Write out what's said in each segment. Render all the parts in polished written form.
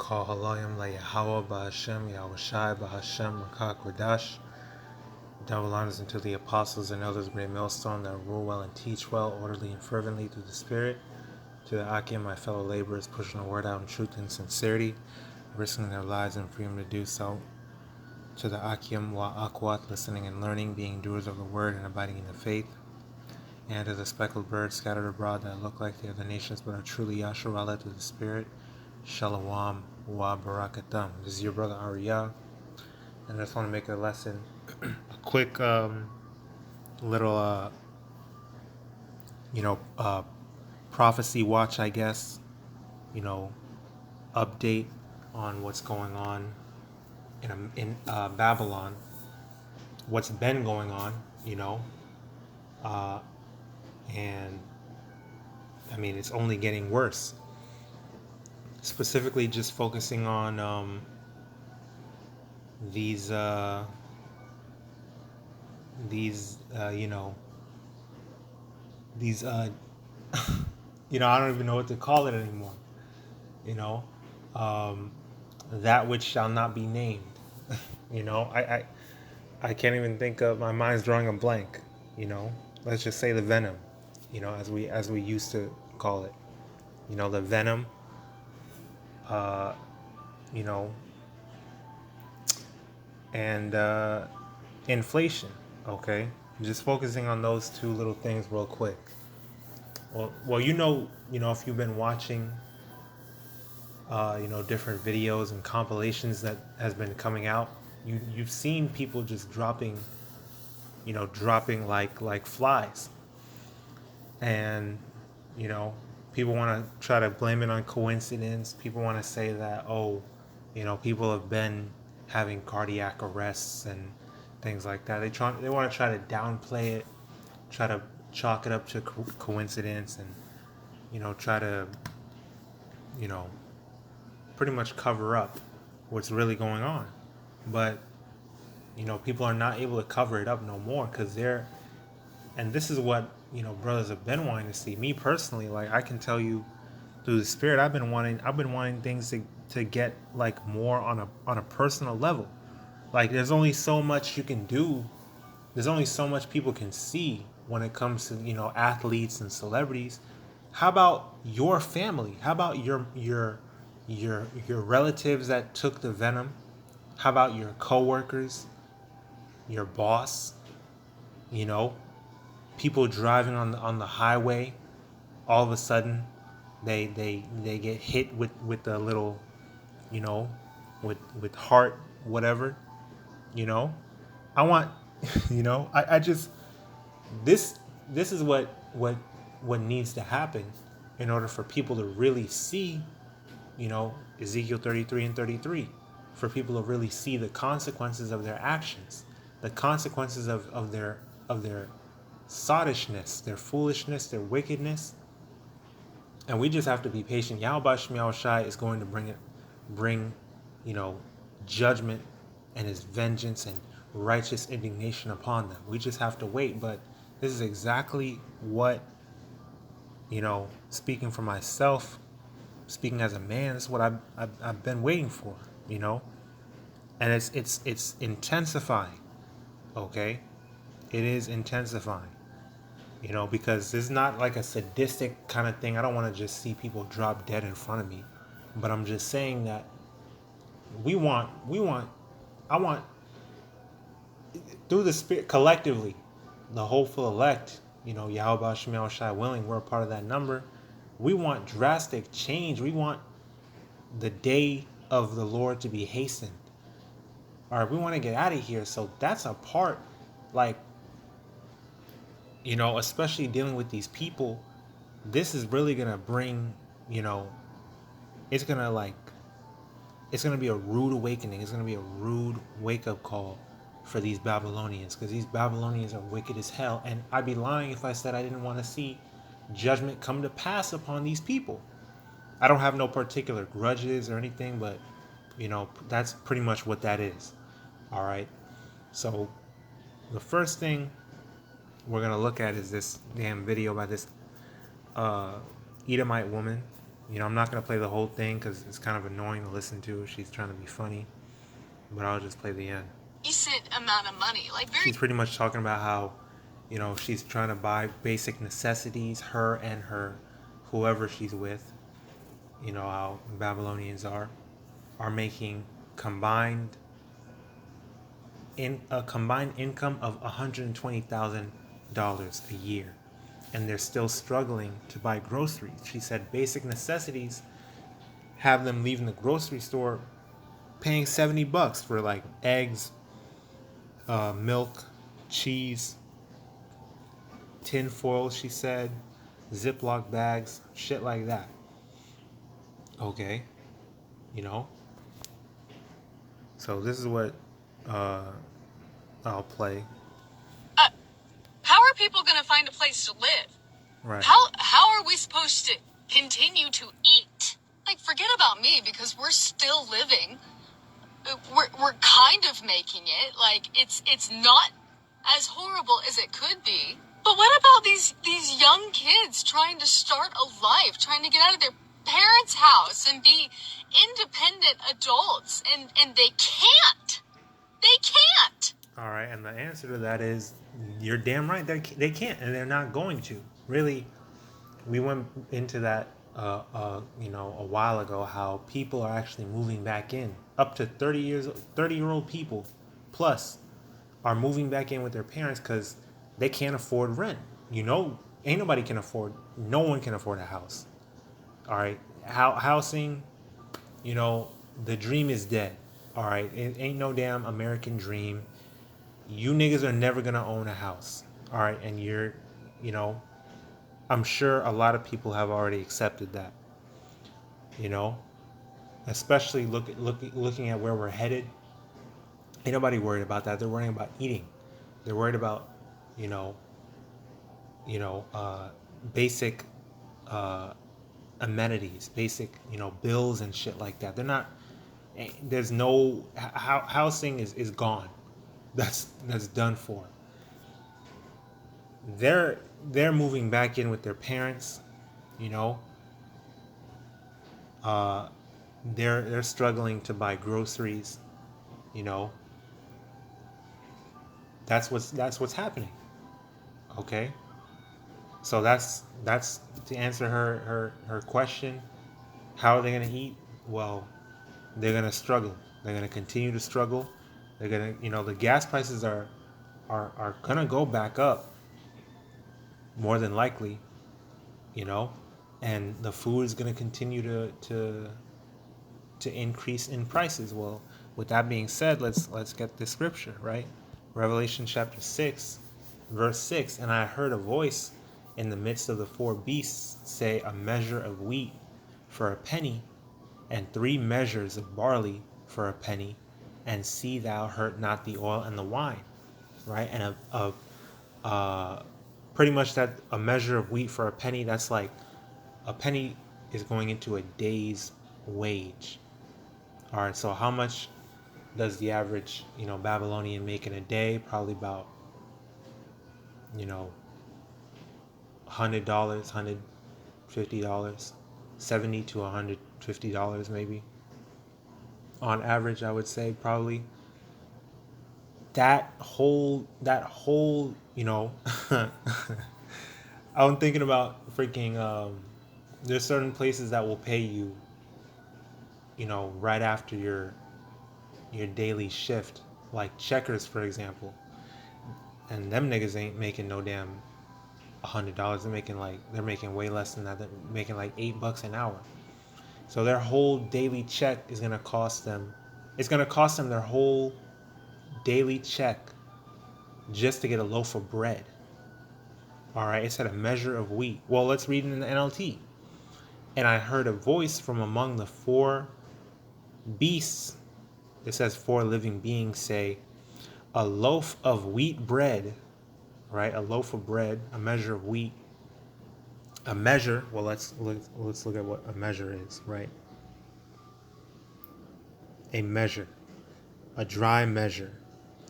call HALALYAM YAHAWAH BAHASHAM YAHAWASHI BAHASHAM QADASH. Double honors unto the apostles and elders of Great Millstone that rule well and teach well, orderly and fervently through the Spirit. To the Akim, my fellow laborers, pushing the word out in truth and sincerity, risking their lives and freedom to do so. To the Akim, YAHAWAH, listening and learning, being doers of the word and abiding in the faith. And to the speckled birds scattered abroad that look like they are the nations but are truly Yasharallah to the Spirit. Shalom wa barakatam. This is your brother Ariyah, and I just want to make a lesson, a quick little prophecy watch, I guess, update on what's going on in Babylon, what's been going on, and I mean it's only getting worse. Specifically, just focusing on these I don't even know what to call it anymore. That which shall not be named. I can't even think of. My mind's drawing a blank. Let's just say the venom. As we used to call it. The venom. And inflation. Okay, just focusing on those two little things real quick. Well, if you've been watching, different videos and compilations that has been coming out, you've seen people just dropping like flies, and people want to try to blame it on coincidence. People want to say that, people have been having cardiac arrests and things like that. They want to try to downplay it, try to chalk it up to coincidence, and try to pretty much cover up what's really going on. But people are not able to cover it up no more, because and this is what brothers have been wanting to see. Me personally, like, I can tell you through the Spirit, I've been wanting things to get like more on a personal level. Like, there's only so much you can do. There's only so much people can see when it comes to athletes and celebrities. How about your family? How about your relatives that took the venom? How about your coworkers, your boss? People driving on the highway, all of a sudden they get hit with a little, with heart, whatever. I want, I just, this is what needs to happen in order for people to really see, Ezekiel 33 and 33, for people to really see the consequences of their actions, the consequences of their sottishness, their foolishness, their wickedness. And we just have to be patient. YAHAWASHI is going to bring judgment and his vengeance and righteous indignation upon them. We just have to wait. But this is exactly what, speaking for myself, speaking as a man, this is what I've been waiting for, and it's intensifying. Okay, it is intensifying. Because it's not like a sadistic kind of thing. I don't want to just see people drop dead in front of me, but I'm just saying that I want through the Spirit, collectively, the hopeful elect, Yahweh Shemel Shai willing, we're a part of that number. We want drastic change. We want the day of the Lord to be hastened. All right, we want to get out of here. So that's a part, like, especially dealing with these people. This is really gonna bring, it's gonna be a rude awakening. It's gonna be a rude wake-up call for these Babylonians, because these Babylonians are wicked as hell. And I'd be lying if I said I didn't want to see judgment come to pass upon these people. I don't have no particular grudges or anything, but that's pretty much what that is. All right, so the first thing we're gonna look at is this damn video by this Edomite woman I'm not going to play the whole thing because it's kind of annoying to listen to. She's trying to be funny, but I'll just play the end. Decent amount of money, like very. She's pretty much talking about how, she's trying to buy basic necessities. Her and whoever she's with, how Babylonians are making a combined income of $120,000 a year, and they're still struggling to buy groceries. She said basic necessities have them leaving the grocery store paying $70 for like eggs, milk, cheese, tin foil, she said, Ziploc bags, shit like that. Okay, so this is what I'll play. How are people going to find a place to live? Right. How are we supposed to continue to eat? Like, forget about me, because we're still living. We're kind of making it. Like, it's not as horrible as it could be. But what about these young kids trying to start a life, trying to get out of their parents' house and be independent adults, and they can't. They can't. All right, and the answer to that is you're damn right. They can't, and they're not going to. Really, we went into that a while ago. How people are actually moving back in. Up to 30-year-old people, plus, are moving back in with their parents because they can't afford rent. Ain't nobody can afford. No one can afford a house. All right, housing. The dream is dead. All right, it ain't no damn American dream. You niggas are never gonna own a house. All right, and I'm sure a lot of people have already accepted that. Especially looking at where we're headed. Ain't nobody worried about that. They're worrying about eating. They're worried about, basic amenities, basic, bills and shit like that. They're not. There's no housing is gone. That's done for. They're moving back in with their parents. They're struggling to buy groceries. That's what's happening. Okay. So that's to answer her question. How are they gonna eat? Well, they're gonna struggle. They're gonna continue to struggle. They're gonna, the gas prices are gonna go back up, more than likely, and the food is gonna continue to increase in prices. Well, with that being said, let's get the scripture, right? Revelation chapter 6, verse 6. And I heard a voice in the midst of the four beasts say, a measure of wheat for a penny, and 3 measures of barley for a penny, and see thou hurt not the oil and the wine. Right? And pretty much that a measure of wheat for a penny, that's like a penny is going into a day's wage. All right, so how much does the average, Babylonian make in a day? Probably about, $100, $150, $70 to $150 maybe. On average, I would say probably. That whole, I'm thinking about freaking, there's certain places that will pay you, right after your daily shift, like Checkers, for example. And them niggas ain't making no damn $100. They're making way less than that. They're making like $8 an hour. So their whole daily check is gonna cost them. It's gonna cost them their whole daily check just to get a loaf of bread. All right, it said a measure of wheat. Well, let's read it in the NLT. And I heard a voice from among the 4 beasts. It says 4 living beings say, a loaf of wheat bread, right? A loaf of bread, a measure of wheat. A measure. Well, let's look at what a measure is, right? A measure, a dry measure,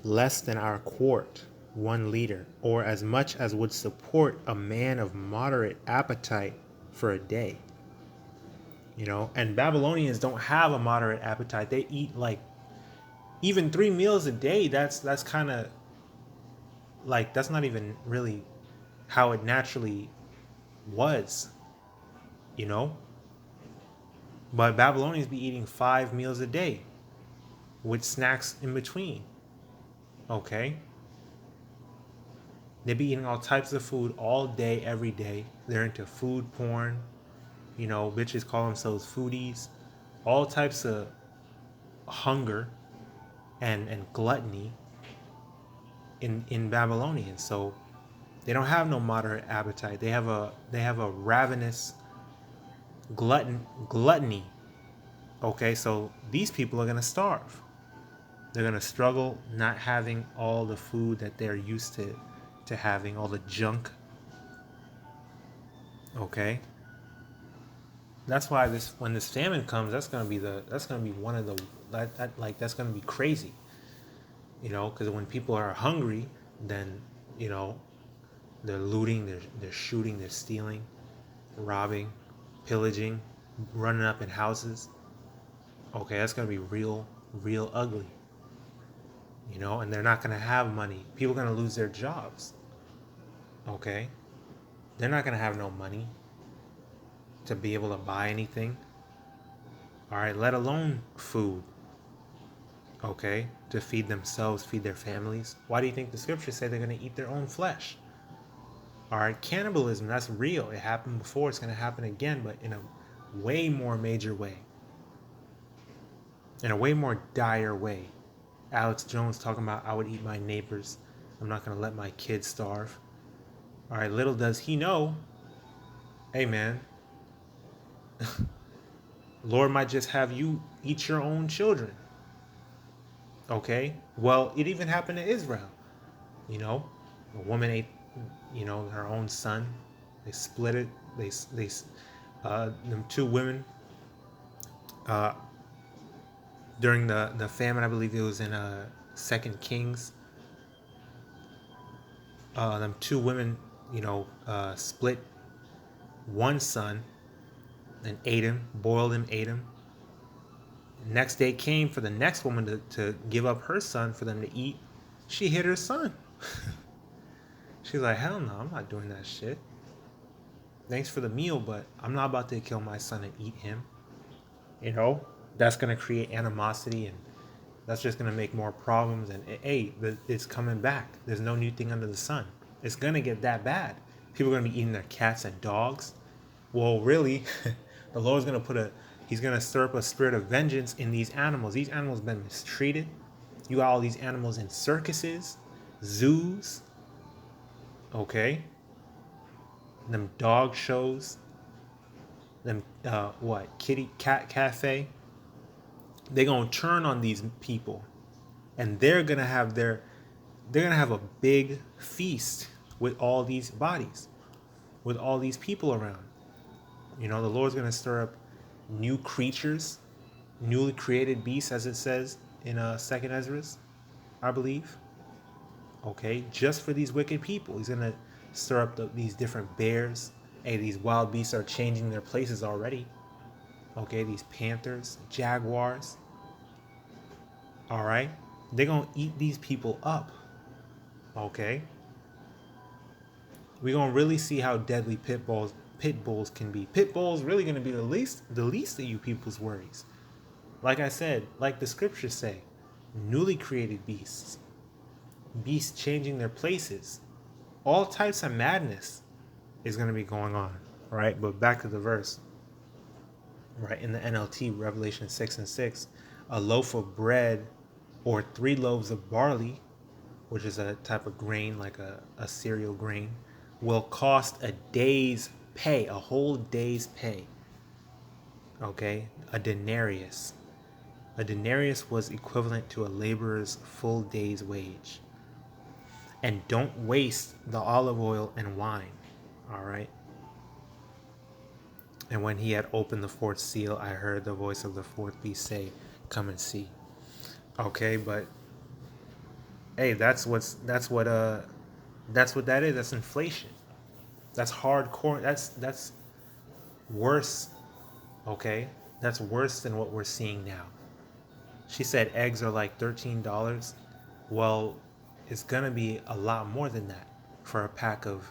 less than our quart, 1 liter, or as much as would support a man of moderate appetite for a day. you know. And Babylonians don't have a moderate appetite. They eat like even 3 meals a day. That's kind of like, that's not even really how it naturally was, you know. But Babylonians be eating 5 meals a day with snacks in between. Okay. They be eating all types of food all day, every day. They're into food porn. You know, bitches call themselves foodies. All types of hunger and gluttony in Babylonian. So they don't have no moderate appetite. They have a ravenous gluttony. Okay, so these people are gonna starve. They're gonna struggle not having all the food that they're used to having, all the junk. Okay. That's why when this famine comes, that's gonna be one of the that's gonna be crazy. You know, because when people are hungry, then, you know, they're looting, they're shooting, they're stealing, robbing, pillaging, running up in houses. Okay, that's gonna be real ugly. You know, and they're not gonna have money. People are gonna lose their jobs. Okay, they're not gonna have no money to be able to buy anything. All right, let alone food. Okay, to feed themselves, feed their families. Why do you think the scriptures say they're going to eat their own flesh? All right, cannibalism, that's real. It happened before, it's going to happen again, but in a way more major way. In a way more dire way. Alex Jones talking about, I would eat my neighbors. I'm not going to let my kids starve. All right, little does he know, hey man, Lord might just have you eat your own children. Okay, well, it even happened to Israel. You know, a woman ate, you know, her own son. They split it. Them two women, during the famine, I believe it was in 2 Kings. Them two women, you know, split one son and ate him, boiled him, ate him. Next day came for the next woman to give up her son for them to eat. She hit her son. She's like, hell no, I'm not doing that shit. Thanks for the meal, but I'm not about to kill my son and eat him. You know, that's going to create animosity, and that's just going to make more problems. And hey, it's coming back. There's no new thing under the sun. It's going to get that bad. People are going to be eating their cats and dogs. Well, really, the Lord's going to He's going to stir up a spirit of vengeance in these animals. These animals have been mistreated. You got all these animals in circuses, zoos. Okay. Them dog shows. Them, cat cafe. They're going to turn on these people. And they're going to have a big feast with all these bodies. With all these people around. You know, the Lord's going to stir up new creatures, newly created beasts, as it says in 2nd Ezra, I believe. Okay, just for these wicked people. He's going to stir up these different bears. Hey, these wild beasts are changing their places already. Okay, these panthers, jaguars. All right, they're going to eat these people up. Okay. We're going to really see how deadly pit bulls can be. Pit bulls really going to be the least of you people's worries. Like I said, like the scriptures say, newly created beasts changing their places, all types of madness is going to be going on, right? But back to the verse, right? In the NLT, Revelation 6:6, a loaf of bread or 3 loaves of barley, which is a type of grain, like a cereal grain, will cost a day's pay, a whole day's pay. Okay, a denarius. A denarius was equivalent to a laborer's full day's wage. And don't waste the olive oil and wine. All right. And when he had opened the 4th seal, I heard the voice of the 4th beast say, "Come and see." Okay, but hey, that's what that is. That's inflation. That's hardcore. That's worse. Okay? That's worse than what we're seeing now. She said eggs are like $13. Well, it's gonna be a lot more than that for a pack of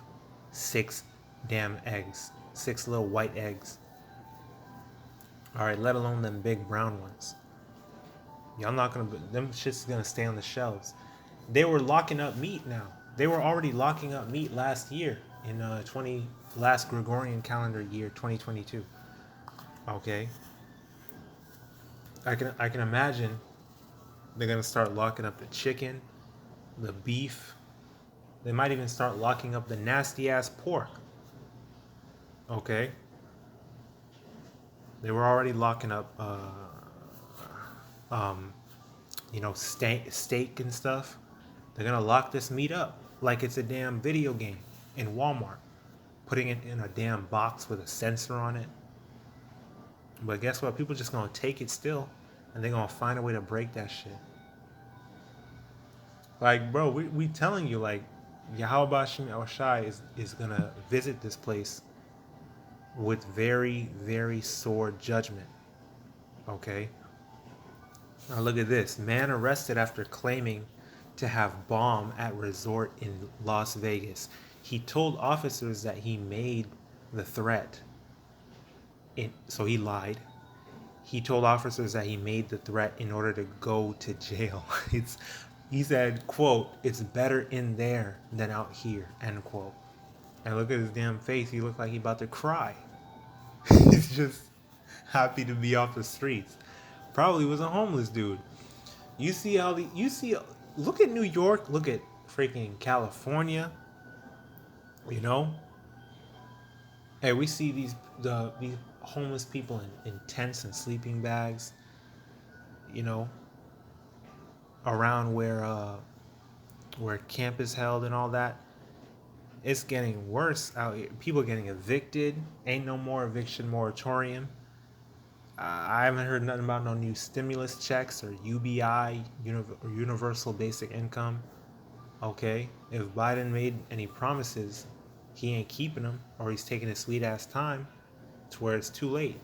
6 damn eggs. 6 little white eggs. Alright, let alone them big brown ones. Y'all not gonna, them shit's gonna stay on the shelves. They were locking up meat now. They were already locking up meat last year in last Gregorian calendar year 2022. Okay, I can imagine they're gonna start locking up the chicken, the beef. They might even start locking up the nasty ass pork. Okay, they were already locking up, steak and stuff. They're gonna lock this meat up like it's a damn video game in Walmart, putting it in a damn box with a sensor on it. But guess what? People just gonna take it still, and they're gonna find a way to break that shit. Like, bro, we telling you, like, YAHAWASHI is gonna visit this place with very, very sore judgment. Okay? Now look at this. Man arrested after claiming to have bomb at resort in Las Vegas. He told officers that he made the threat. So he lied. He told officers that he made the threat in order to go to jail. He said, quote, "It's better in there than out here," end quote. And look at his damn face. He looked like he about to cry. He's just happy to be off the streets. Probably was a homeless dude. Look at New York, look at freaking California. You know? Hey, we see these homeless people in tents and sleeping bags, you know, around where camp is held and all that. It's getting worse out here. People getting evicted. Ain't no more eviction moratorium. I haven't heard nothing about no new stimulus checks or UBI, or Universal Basic Income. Okay, if Biden made any promises, he ain't keeping them, or he's taking his sweet ass time to where it's too late.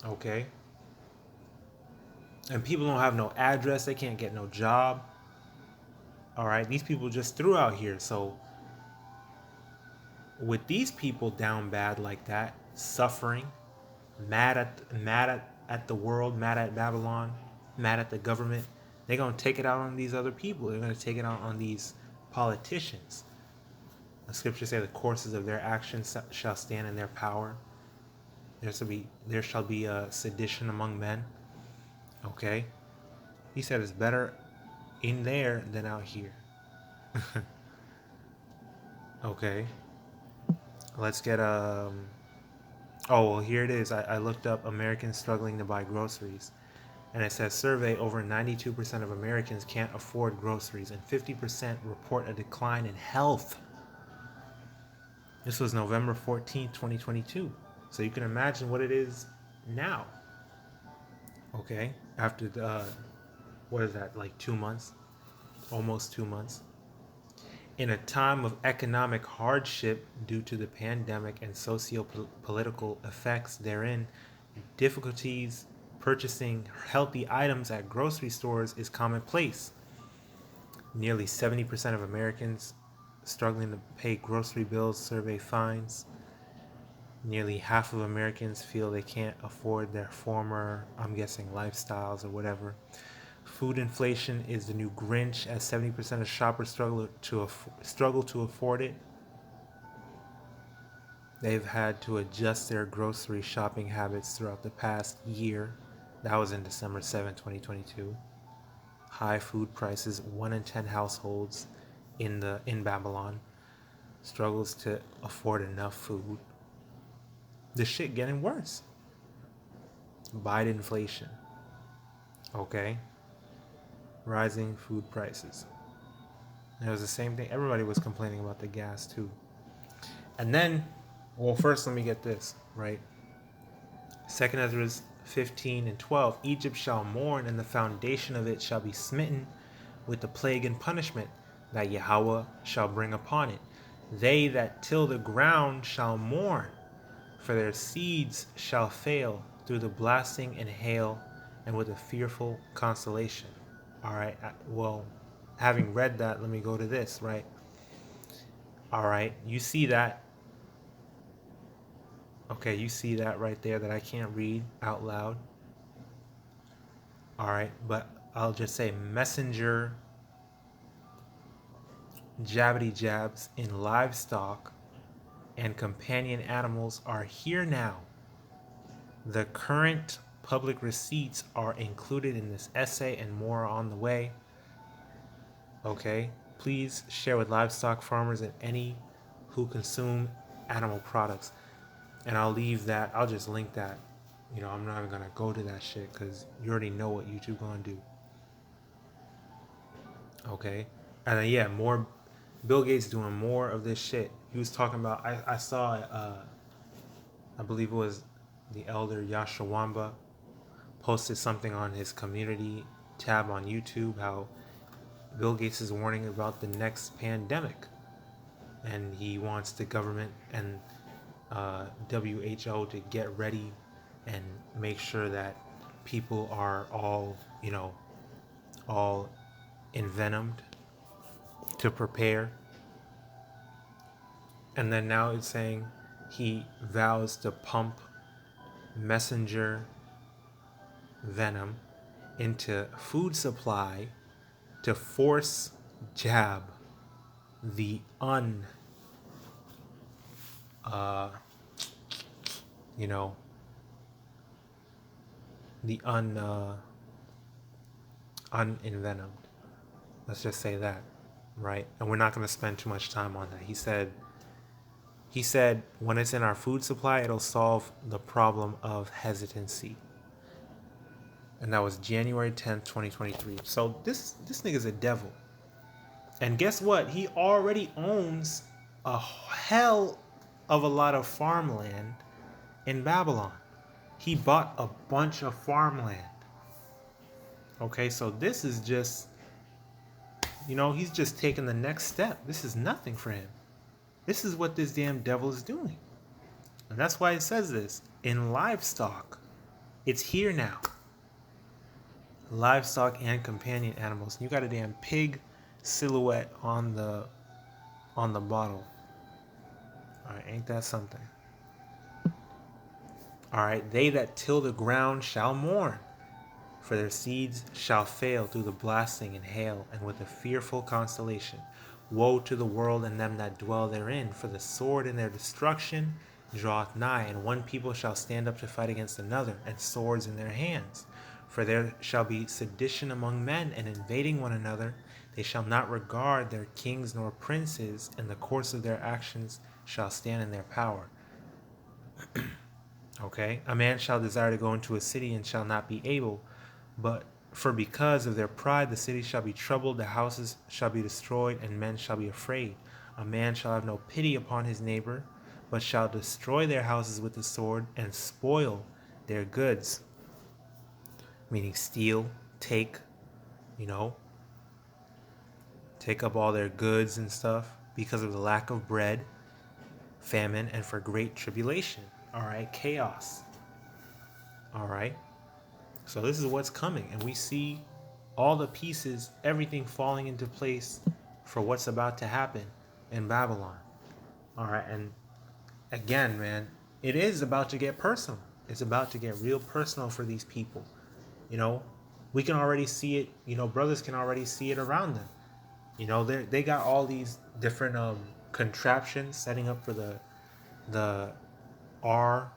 Okay, and people don't have no address. They can't get no job. All right, these people just threw out here. So with these people down bad like that, suffering, mad at the world, mad at Babylon, mad at the government, they're going to take it out on these other people. They're going to take it out on these politicians. The scriptures say the courses of their actions shall stand in their power. There shall be a sedition among men. Okay? He said it's better in there than out here. Okay. Let's get oh, well, here it is. I looked up Americans struggling to buy groceries. And it says, survey, over 92% of Americans can't afford groceries, and 50% report a decline in health. This was November 14th, 2022. So you can imagine what it is now. Okay? After what is that, like 2 months? Almost 2 months. In a time of economic hardship due to the pandemic and socio-political effects therein, difficulties purchasing healthy items at grocery stores is commonplace. Nearly 70% of Americans struggling to pay grocery bills, survey finds. Nearly half of Americans feel they can't afford their former, I'm guessing, lifestyles or whatever. Food inflation is the new Grinch, as 70% of shoppers struggle to afford it. They've had to adjust their grocery shopping habits throughout the past year. That was in December 7, 2022. High food prices. 1 in 10 households in Babylon struggles to afford enough food. The shit getting worse. Biden inflation. Okay. Rising food prices. And it was the same thing. Everybody was complaining about the gas too. And then, well, first let me get this, right? 2 Ezra 15 and 12. Egypt shall mourn, and the foundation of it shall be smitten with the plague and punishment that Yahweh shall bring upon it. They that till the ground shall mourn, for their seeds shall fail through the blasting and hail and with a fearful constellation. All right, well, having read that, let me go to this, right? All right, you see that. Okay, you see that right there that I can't read out loud. All right, but I'll just say messenger jabbity jabs in livestock and companion animals are here now. The current public receipts are included in this essay and more are on the way. Okay, please share with livestock farmers and any who consume animal products. And I'll leave that, I'll just link that. You know, I'm not even gonna go to that shit because you already know what YouTube gonna do. Okay, and then, yeah, more Bill Gates doing more of this shit. He was talking about, I saw I believe it was the elder YAHAWAH posted something on his community tab on YouTube how Bill Gates is warning about the next pandemic, and he wants the government and WHO to get ready and make sure that people are all, you know, all envenomed to prepare. And then now it's saying he vows to pump messenger venom into food supply to force jab the you know, the unenvenomed. Let's just say that, right? And we're not going to spend too much time on that. He said when it's in our food supply, it'll solve the problem of hesitancy. And that was January 10th, 2023. So this nigga's a devil. And guess what? He already owns a hell of a lot of farmland in Babylon. He bought a bunch of farmland. Okay, so this is just, you know, he's just taking the next step. This is nothing for him. This is what this damn devil is doing. And that's why it says this. In livestock, it's here now. Livestock and companion animals. You got a damn pig silhouette on the bottle. Alright, ain't that something? Alright, they that till the ground shall mourn, for their seeds shall fail through the blasting and hail, and with a fearful constellation. Woe to the world and them that dwell therein, for the sword in their destruction draweth nigh, and one people shall stand up to fight against another, and swords in their hands. For there shall be sedition among men, and invading one another. They shall not regard their kings nor princes, and the course of their actions shall stand in their power. Okay? A man shall desire to go into a city and shall not be able, but for because of their pride the city shall be troubled, the houses shall be destroyed, and men shall be afraid. A man shall have no pity upon his neighbor, but shall destroy their houses with the sword, and spoil their goods. Meaning steal, take, you know, take up all their goods and stuff because of the lack of bread, famine, and for great tribulation. All right, chaos. All right. So this is what's coming, and we see all the pieces, everything falling into place for what's about to happen in Babylon. All right, and again, man, it is about to get personal. It's about to get real personal for these people. You know, we can already see it. You know, brothers can already see it around them. You know, they got all these different contraptions setting up for the R,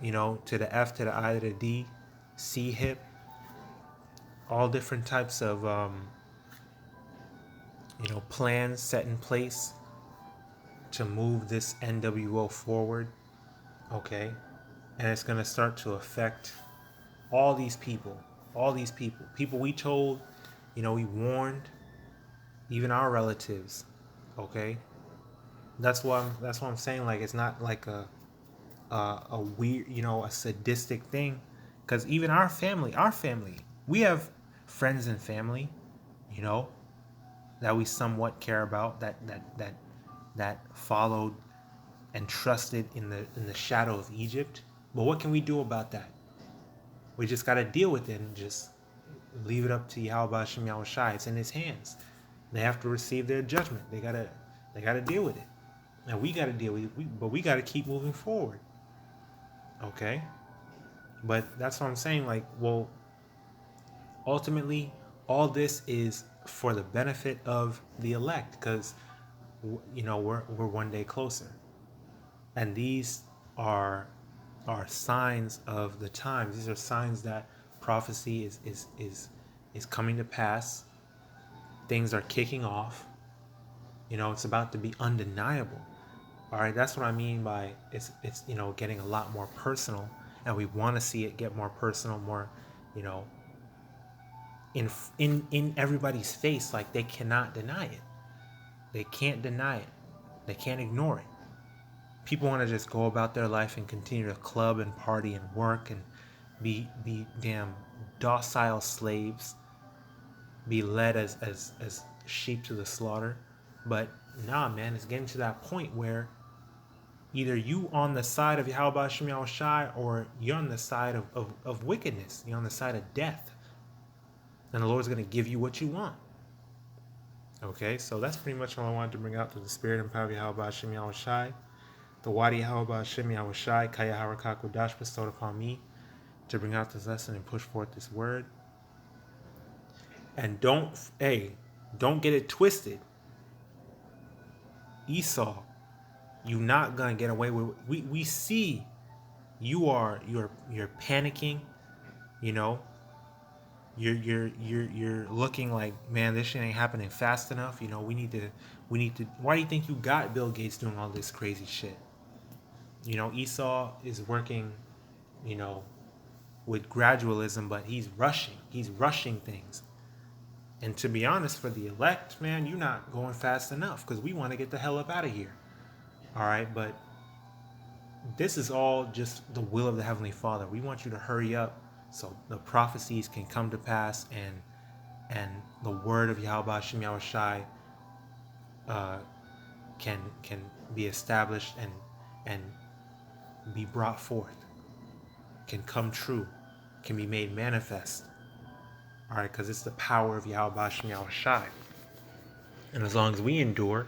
you know, to the F, to the I, to the D, C hip, all different types of, you know, plans set in place to move this NWO forward, okay? And it's going to start to affect all these people we told, you know, we warned, even our relatives, okay? That's why I'm saying, like, it's not like a weird, you know, a sadistic thing, because even our family, we have friends and family, you know, that we somewhat care about, that followed and trusted in the shadow of Egypt. But what can we do about that? We just got to deal with it and just leave it up to BAHASHAM YAHAWASHI. It's in His hands. They have to receive their judgment. They gotta deal with it, and we gotta deal with it. But we gotta keep moving forward. Okay. But that's what I'm saying. Like, well, ultimately, all this is for the benefit of the elect, because we're one day closer, and these are signs of the times. These are signs that prophecy is coming to pass. Things are kicking off. It's about to be undeniable. All right, that's what I mean by it's getting a lot more personal, and we want to see it get more personal, more in everybody's face. Like, they cannot deny it. They can't deny it. They can't ignore it. People want to just go about their life and continue to club and party and work and be damn docile slaves, be led as sheep to the slaughter. But nah, man, it's getting to that point where either you on the side of YAHAWADAH YAHAWASHI, or you're on the side of wickedness. You're on the side of death. And the Lord's going to give you what you want. Okay, so that's pretty much all I wanted to bring out to the spirit and power of YAHAWADAH YAHAWASHI. The YAHAWAH YAHAWASHI, Kaya QADASH bestowed upon me to bring out this lesson and push forth this word. And don't get it twisted. Esau, you're not gonna get away with it. We see you're panicking, you're looking like, man, this shit ain't happening fast enough. We need to why do you think you got Bill Gates doing all this crazy shit? Esau is working, with gradualism, but he's rushing things. And to be honest, for the elect, man, you're not going fast enough, because we want to get the hell up out of here. All right, but this is all just the will of the Heavenly Father. We want you to hurry up so the prophecies can come to pass, and the word of YAHAWADAH YAHAWASHI can be established and be brought forth, can come true, can be made manifest. All right, because it's the power of YAHAWADAH YAHAWASHI. And as long as we endure,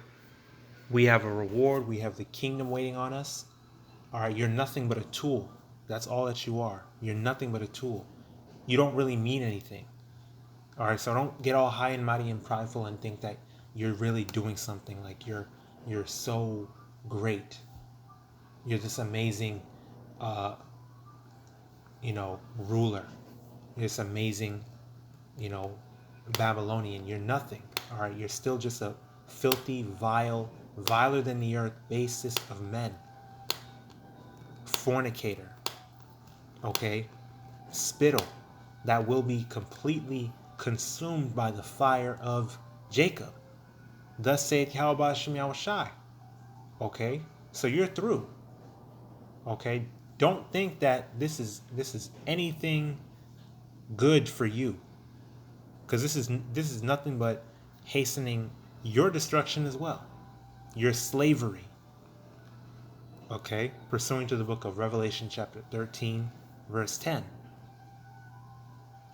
we have a reward. We have the kingdom waiting on us. All right, you're nothing but a tool. That's all that you are. You're nothing but a tool. You don't really mean anything. All right, so don't get all high and mighty and prideful and think that you're really doing something. Like you're so great. You're this amazing, ruler. You're this amazing, Babylonian. You're nothing. All right, you're still just a filthy, viler than the earth, basest of men, fornicator, okay, spittle, that will be completely consumed by the fire of Jacob. Thus saith YAHAWADAH YAHAWASHI. Okay, so you're through. Okay, don't think that this is anything good for you, because this is nothing but hastening your destruction as well, your slavery. Okay, pursuing to the book of Revelation chapter 13 verse 10.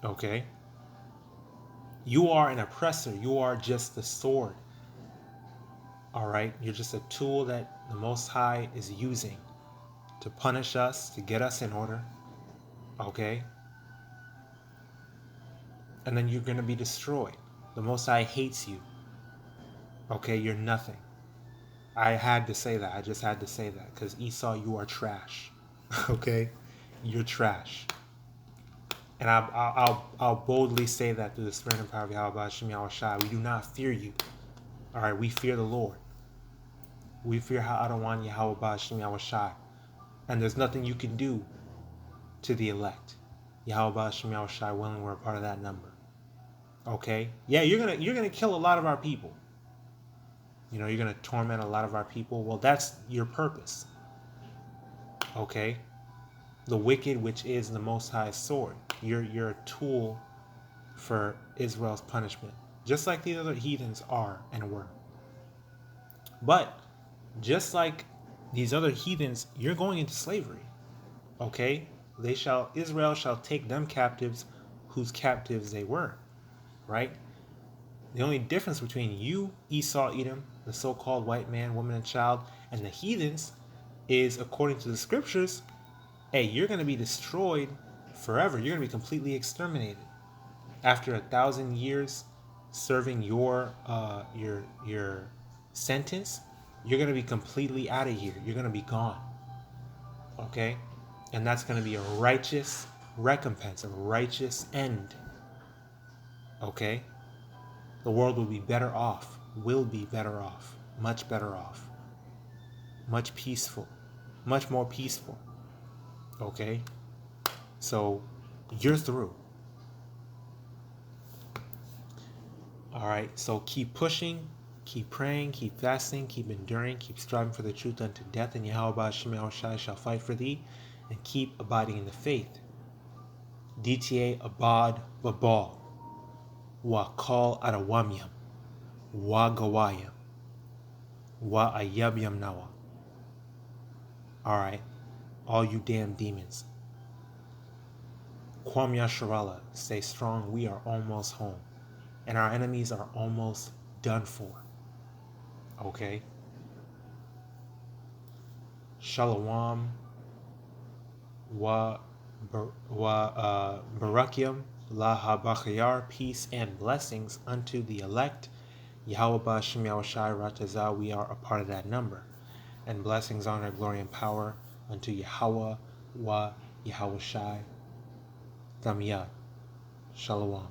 Okay, you are an oppressor. You are just the sword. All right, you're just a tool that the Most High is using to punish us, to get us in order. Okay, and then you're going to be destroyed. The Most High hates you. Okay, you're nothing. I had to say that. I just had to say that, because Esau, you are trash. Okay, you're trash. And I'll boldly say that through the spirit and power of YAHAWADAH YAHAWASHI. We do not fear you. All right, we fear the Lord. We fear HaAdawan YAHAWADAH YAHAWASHI. And there's nothing you can do to the elect. YAHAWADAH YAHAWASHI willing we're a part of that number. Okay? Yeah, you're gonna kill a lot of our people. You're gonna torment a lot of our people. Well, that's your purpose. Okay? The wicked, which is the Most High's sword. You're a tool for Israel's punishment, just like the other heathens are and were. But just like These other heathens, you're going into slavery. Okay? Israel shall take them captives whose captives they were. Right? The only difference between you, Esau, Edom, the so-called white man, woman, and child, and the heathens is, according to the scriptures, hey, you're going to be destroyed forever. You're going to be completely exterminated. After 1,000 years serving your sentence, you're going to be completely out of here. You're going to be gone. Okay? And that's going to be a righteous recompense, a righteous end. Okay? The world will be better off, much better off, much peaceful, much more peaceful. Okay? So, you're through. Alright, so keep pushing, keep praying, keep fasting, keep enduring, keep striving for the truth unto death, and YAHAWASHI shall fight for thee, and keep abiding in the faith. DTA abad babal. Wa-kal arawamyam, wa-gawayam, wa-ayabyam nawa. Alright, all you damn demons. Kwam Yasharala, stay strong, we are almost home. And our enemies are almost done for. Okay? Shalom, Barakyam, Lahabachayar, peace and blessings unto the elect. YAHAWAH, YAHAWASHI, RAWCHAA, we are a part of that number. And blessings, honor, glory, and power unto YAHAWAH, YAHAWASHI, Tamiyad. Shalom.